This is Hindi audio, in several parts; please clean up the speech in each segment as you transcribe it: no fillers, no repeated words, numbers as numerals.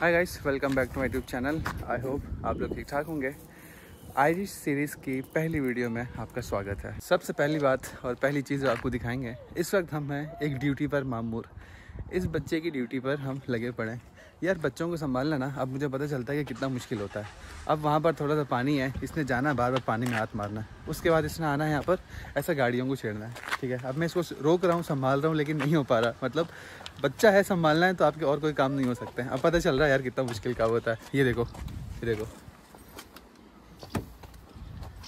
Hi guys, welcome back to my YouTube channel. I hope आप लोग ठीक ठाक होंगे। आयरिश सीरीज़ की पहली वीडियो में आपका स्वागत है। सबसे पहली बात और पहली चीज़ जो आपको दिखाएंगे, इस वक्त हम हैं एक ड्यूटी पर मामूर। इस बच्चे की ड्यूटी पर हम लगे पड़े हैं। यार बच्चों को संभालना ना, अब मुझे पता चलता है कि कितना मुश्किल होता है। अब वहाँ पर थोड़ा सा पानी है, इसने जाना है, बार बार पानी में हाथ मारना है, उसके बाद इसने आना है यहाँ पर ऐसा गाड़ियों को छेड़ना है। ठीक है, अब मैं इसको रोक रहा हूँ, संभाल रहा हूँ, लेकिन नहीं हो पा रहा। मतलब बच्चा है, संभालना है तो आपके और कोई काम नहीं हो सकते हैं। अब पता चल रहा है यार कितना मुश्किल काम होता है। ये देखो, ये देखो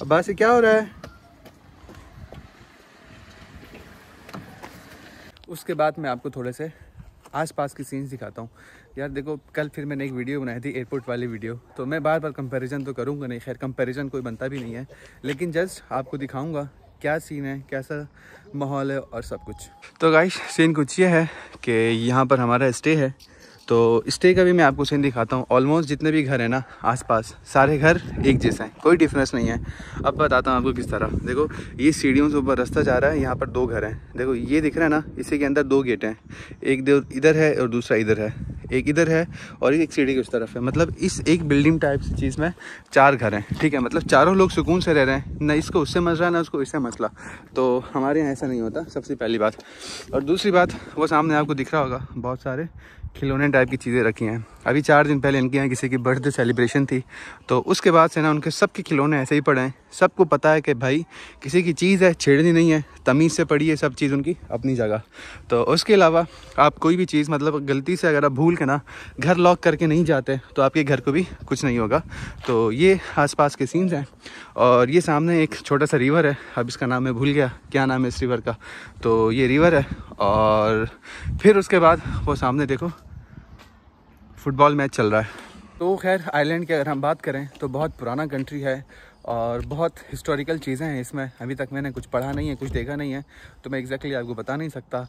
अब्बास, ये क्या हो रहा है। उसके बाद मैं आपको थोड़े से आसपास की सीन्स दिखाता हूँ। यार देखो, कल फिर मैंने एक वीडियो बनाई थी, एयरपोर्ट वाली वीडियो, तो मैं बार बार कंपैरिजन तो करूँगा नहीं, खैर कंपैरिजन कोई बनता भी नहीं है, लेकिन जस्ट आपको दिखाऊँगा क्या सीन है, कैसा माहौल है और सब कुछ। तो गाइस, सीन कुछ ये है कि यहाँ पर हमारा स्टे है, तो स्टे का भी मैं आपको सीन दिखाता हूँ। ऑलमोस्ट जितने भी घर हैं ना आसपास, सारे घर एक जैसे हैं, कोई डिफरेंस नहीं है। अब बताता हूँ आपको किस तरह। देखो, ये सीढ़ियों से ऊपर रास्ता जा रहा है, यहाँ पर दो घर हैं। देखो ये दिख रहा है ना, इसी के अंदर दो गेट हैं, एक इधर है और दूसरा इधर है, एक इधर है और एक सीढ़ी की उस तरफ है। मतलब इस एक बिल्डिंग टाइप की चीज़ में चार घर हैं। ठीक है, मतलब चारों लोग सुकून से रह रहे हैं, ना इसको उससे मसला ना उसको इससे मसला। तो हमारे यहाँ ऐसा नहीं होता, सबसे पहली बात। और दूसरी बात, वो सामने आपको दिख रहा होगा बहुत सारे खिलौने टाइप की चीज़ें रखी हैं। अभी 4 दिन पहले इनके यहाँ किसी की बर्थडे सेलिब्रेशन थी, तो उसके बाद से ना उनके सबके खिलौने ऐसे ही पड़े हैं। सबको पता है कि भाई किसी की चीज़ है, छेड़नी नहीं है, तमीज़ से पड़ी है सब चीज़ उनकी अपनी जगह। तो उसके अलावा आप कोई भी चीज़, मतलब गलती से अगर आप भूल के ना घर लॉक करके नहीं जाते तो आपके घर को भी कुछ नहीं होगा। तो ये आसपास के सीन्स हैं। और ये सामने एक छोटा सा रिवर है, अब इसका नाम मैं भूल गया, क्या नाम है इस रिवर का। तो ये रिवर है, और फिर उसके बाद वो सामने देखो फुटबॉल मैच चल रहा है। तो खैर, आइलैंड की अगर हम बात करें तो बहुत पुराना कंट्री है और बहुत हिस्टोरिकल चीज़ें हैं इसमें। अभी तक मैंने कुछ पढ़ा नहीं है, कुछ देखा नहीं है, तो मैं एग्जैक्टली आपको बता नहीं सकता।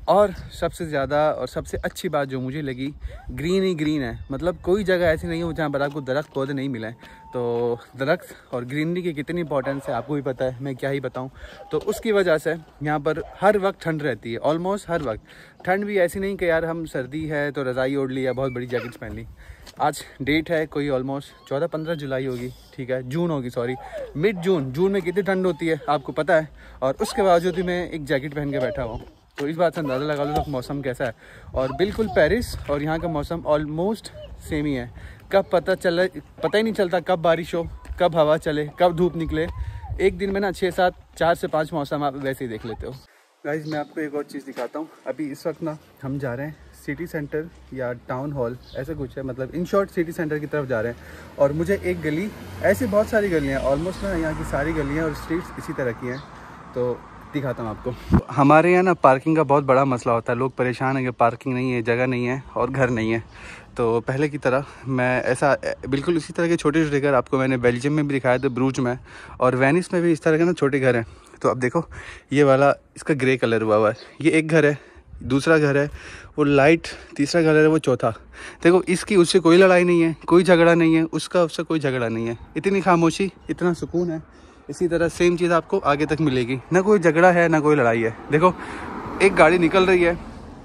और सबसे ज़्यादा और सबसे अच्छी बात जो मुझे लगी, ग्रीन ही ग्रीन है। मतलब कोई जगह ऐसी नहीं है जहाँ पर आपको दरख्त पौधे नहीं मिले। तो दरख्त और ग्रीनरी की कितनी इंपॉर्टेंस है आपको भी पता है, मैं क्या ही बताऊँ। तो उसकी वजह से यहाँ पर हर वक्त ठंड रहती है, ऑलमोस्ट हर वक्त ठंड भी ऐसी नहीं कि यार हम सर्दी है तो रज़ाई ओढ़ ली या बहुत बड़ी जैकेट्स पहन ली। आज डेट है कोई ऑलमोस्ट 14-15 जुलाई होगी, ठीक है, जून होगी, सॉरी, मिड जून। जून में कितनी ठंड होती है आपको पता है, और उसके बावजूद भी मैं एक जैकेट पहन के बैठा हुआ। तो इस बात से अंदाज़ा लगा लो तो मौसम कैसा है। और बिल्कुल पेरिस और यहाँ का मौसम ऑलमोस्ट सेम ही है। कब पता ही नहीं चलता कब बारिश हो, कब हवा चले, कब धूप निकले। एक दिन में ना 6-7, 4 से 5 मौसम आप वैसे ही देख लेते हो। गाइस, मैं आपको एक और चीज़ दिखाता हूँ। अभी इस वक्त ना हम जा रहे हैं सिटी सेंटर या टाउन हॉल, ऐसा कुछ है, मतलब इन शॉर्ट सिटी सेंटर की तरफ जा रहे हैं। और मुझे एक गली, ऐसी बहुत सारी गलियाँ, ऑलमोस्ट ना यहाँ की सारी गलियाँ और स्ट्रीट्स इसी तरह की हैं, तो दिखाता हूँ आपको। हमारे यहाँ ना पार्किंग का बहुत बड़ा मसला होता है। लोग परेशान हैं कि पार्किंग नहीं है, जगह नहीं है और घर नहीं है। तो पहले की तरह मैं ऐसा बिल्कुल इसी तरह के छोटे छोटे घर आपको मैंने बेल्जियम में भी दिखाया था, ब्रूज में, और वेनिस में भी इस तरह के ना छोटे घर हैं। तो अब देखो, ये वाला इसका ग्रे कलर हुआ है, ये एक घर है, दूसरा घर है वो लाइट, तीसरा घर है वो चौथा। देखो, इसकी उससे कोई लड़ाई नहीं है, कोई झगड़ा नहीं है, उसका उससे कोई झगड़ा नहीं है। इतनी खामोशी, इतना सुकून है। इसी तरह सेम चीज़ आपको आगे तक मिलेगी, ना कोई झगड़ा है ना कोई लड़ाई है। देखो, एक गाड़ी निकल रही है,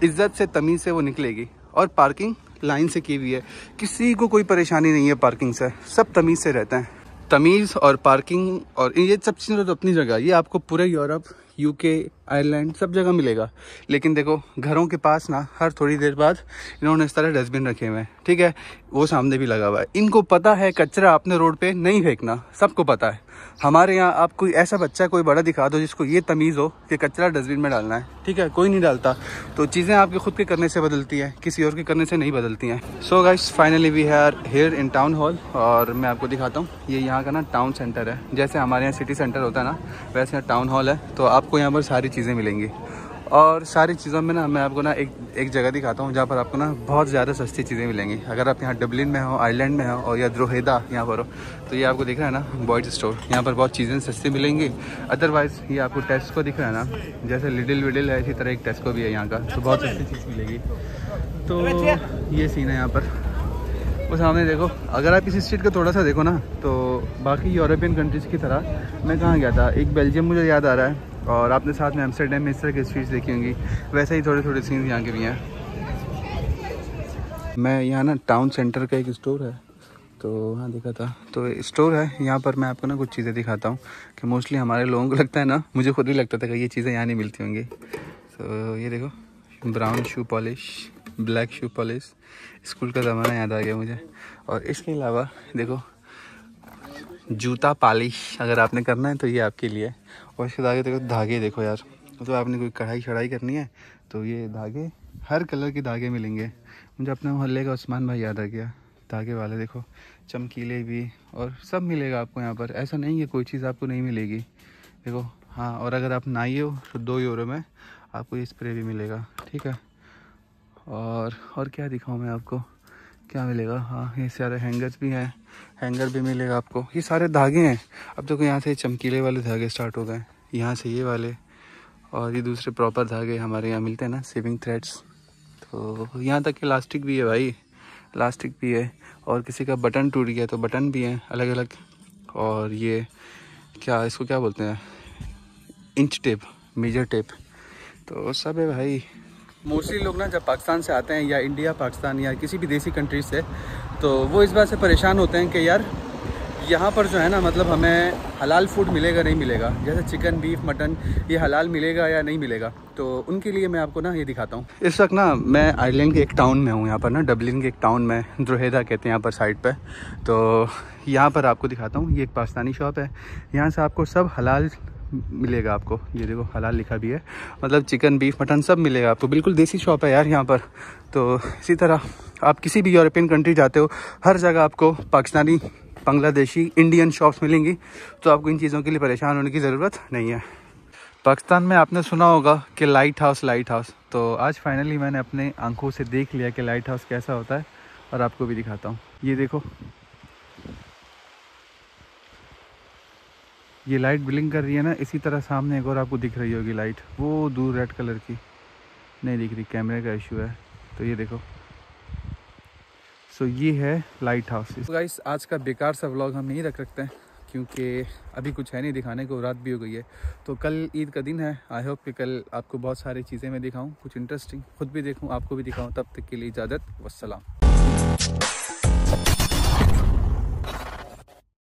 इज्जत से तमीज़ से वो निकलेगी, और पार्किंग लाइन से की हुई है, किसी को कोई परेशानी नहीं है पार्किंग से, सब तमीज़ से रहते हैं। तमीज़ और पार्किंग और ये सब चीज़ें तो अपनी जगह, ये आपको पूरे यूरोप, यूके, आयरलैंड सब जगह मिलेगा। लेकिन देखो, घरों के पास ना हर थोड़ी देर बाद इन्होंने इस तरह डस्टबिन रखे हुए हैं, ठीक है, वो सामने भी लगा हुआ है। इनको पता है कचरा अपने रोड पे नहीं फेंकना, सबको पता है। हमारे यहाँ आप कोई ऐसा बच्चा, कोई बड़ा दिखा दो जिसको ये तमीज़ हो कि कचरा डस्टबिन में डालना है, ठीक है, कोई नहीं डालता। तो चीज़ें आपके खुद के करने से बदलती हैं, किसी और के करने से नहीं बदलती हैं। So guys, finally we are here in town hall, और मैं आपको दिखाता हूँ, ये यहाँ का ना टाउन सेंटर है। जैसे हमारे यहाँ सिटी सेंटर होता है ना, वैसे यहाँ टाउन हॉल है। तो आपको यहाँ पर सारी चीज़ें मिलेंगी, और सारी चीज़ों में ना मैं आपको ना एक जगह दिखाता हूँ जहाँ पर आपको ना बहुत ज़्यादा सस्ती चीज़ें मिलेंगी। अगर आप यहाँ डबलिन में हो, आयरलैंड में हो, और या द्रोहेदा यहाँ पर हो, तो ये आपको दिख रहा है ना बॉयज स्टोर, यहाँ पर बहुत चीज़ें सस्ती मिलेंगी। अदरवाइज़ ये आपको टेस्को दिख रहा है ना, जैसे लिडिल विडिल है, इसी तरह एक टेस्को भी है यहाँ का, तो बहुत सस्ती चीज़ मिलेगी। तो ये सीन है यहाँ पर, वो सामने देखो। अगर आप इस स्ट्रीट को थोड़ा सा देखो ना, तो बाकी यूरोपियन कंट्रीज़ की तरह मैं कहाँ गया था, एक बेल्जियम मुझे याद आ रहा है, और आपने साथ में एम्स्टर्डम में इस तरह की स्ट्रीट्स देखी होंगी, वैसे ही थोड़े थोड़े सीन्स यहाँ के भी हैं। मैं यहाँ ना टाउन सेंटर का एक स्टोर है तो वहाँ देखा था, तो स्टोर है यहाँ पर। मैं आपको ना कुछ चीज़ें दिखाता हूँ कि मोस्टली हमारे लोगों को लगता है ना, मुझे खुद ही लगता था कि ये चीज़ें यहाँ नहीं मिलती होंगी। तो ये देखो, brown shoe polish, black shoe polish, school का ज़माना याद आ गया मुझे। और इसके अलावा देखो जूता पॉलिश, अगर आपने करना है तो ये आपके लिए। और इसके आगे देखो धागे, देखो यार, मतलब आपने कोई कढ़ाई शढ़ाई करनी है तो ये धागे, हर कलर के धागे मिलेंगे। मुझे अपने मोहल्ले का उस्मान भाई याद आ गया, धागे वाले देखो, चमकीले भी, और सब मिलेगा आपको यहाँ पर। ऐसा नहीं है कोई चीज़ आपको नहीं मिलेगी, देखो। हाँ, और अगर आप नहाइए हो तो 2 यूरो में आपको ये स्प्रे भी मिलेगा, ठीक है। और क्या दिखाऊँ मैं आपको, क्या मिलेगा। हाँ, ये सारे हैंगर्स भी हैं, हैंगर भी मिलेगा आपको। ये सारे धागे हैं। अब देखो यहाँ से चमकीले वाले धागे स्टार्ट हो गए, यहाँ से ये वाले, और ये दूसरे प्रॉपर धागे हमारे यहाँ मिलते हैं ना, सेविंग थ्रेड्स। तो यहाँ तक कि इलास्टिक भी है भाई, इलास्टिक भी है। और किसी का बटन टूट गया तो बटन भी हैं अलग अलग। और ये क्या, इसको क्या बोलते हैं, इंच टेप, मेजर टेप, तो सब है भाई। मोस्टली लोग ना जब पाकिस्तान से आते हैं, या इंडिया पाकिस्तान या किसी भी देसी कंट्री से, तो वो इस बात से परेशान होते हैं कि यार यहाँ पर जो है ना, मतलब हमें हलाल फूड मिलेगा नहीं मिलेगा, जैसे चिकन, बीफ, मटन, ये हलाल मिलेगा या नहीं मिलेगा। तो उनके लिए मैं आपको ना ये दिखाता हूँ। इस वक्त ना मैं आयरलैंड के एक टाउन में हूँ, यहाँ पर ना डबलिन के एक टाउन में, द्रोहेदा कहते हैं यहाँ पर साइड पे। तो यहाँ पर आपको दिखाता हूँ, ये एक पाकिस्तानी शॉप है, यहाँ से आपको सब हलाल मिलेगा आपको। ये देखो हलाल लिखा भी है, मतलब चिकन, बीफ, मटन सब मिलेगा आपको। बिल्कुल देसी शॉप है यार यहाँ पर। तो इसी तरह आप किसी भी यूरोपियन कंट्री जाते हो, हर जगह आपको पाकिस्तानी, बांग्लादेशी, इंडियन शॉप्स मिलेंगी। तो आपको इन चीज़ों के लिए परेशान होने की ज़रूरत नहीं है। पाकिस्तान में आपने सुना होगा कि लाइट हाउस, तो आज फाइनली मैंने अपने आंखों से देख लिया कि लाइट हाउस कैसा होता है, और आपको भी दिखाता हूँ। ये देखो, ये लाइट ब्लिंक कर रही है ना, इसी तरह सामने एक और आपको दिख रही होगी लाइट, वो दूर रेड कलर की नहीं दिख रही, कैमरे का इशू है। तो ये देखो, सो ये है लाइट हाउस। तो गाइस, आज का बेकार सा व्लॉग हम यहीं रखते हैं, क्योंकि अभी कुछ है नहीं दिखाने को, रात भी हो गई है। तो कल ईद का दिन है, आई होप कि कल आपको बहुत सारी चीज़ें मैं दिखाऊं, कुछ इंटरेस्टिंग, खुद भी देखूं, आपको भी दिखाऊं। तब तक के लिए इजाज़त, वस्सलाम।